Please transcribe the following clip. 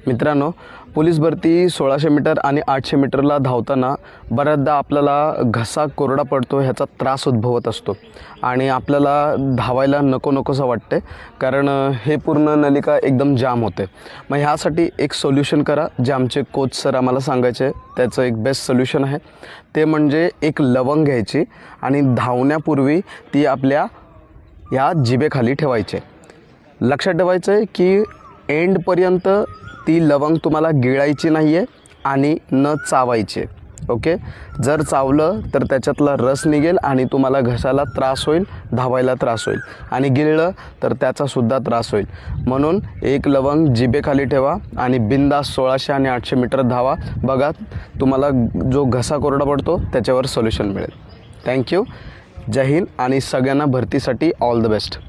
मित्रांनो, पोलीस भरती 1600 मीटर आणि 800 मीटरला धावताना बऱ्याचदा आपल्याला घसा कोरडा पडतो, ह्याचा त्रास उद्भवत असतो आणि आपल्याला धावायला नकोसं वाटते, कारण हे पूर्ण नलिका एकदम जाम होते. मग ह्यासाठी एक सोल्युशन करा, जे आमचे कोच सर आम्हाला सांगायचे. त्याचं एक बेस्ट सोल्युशन आहे, ते म्हणजे एक लवंग घ्यायची आणि धावण्यापूर्वी ती आपल्या या जिभेखाली ठेवायचे. लक्षात ठेवायचं आहे की एंडपर्यंत ती लवंग तुम्हाला गिळायची नाही आहे आणि न चावायची. ओके, जर चावलं तर त्याच्यातला रस निघेल आणि तुम्हाला घशाला त्रास होईल, धावायला त्रास होईल, आणि गिळलं तर त्याचासुद्धा त्रास होईल. म्हणून एक लवंग जिभेखाली ठेवा आणि बिंदास 1600 आणि 800 मीटर धावा. बघा, तुम्हाला जो घसा कोरडा पडतो त्याच्यावर सोल्युशन मिळेल. थँक्यू. जय हिंद आणि सगळ्यांना भरतीसाठी ऑल द बेस्ट.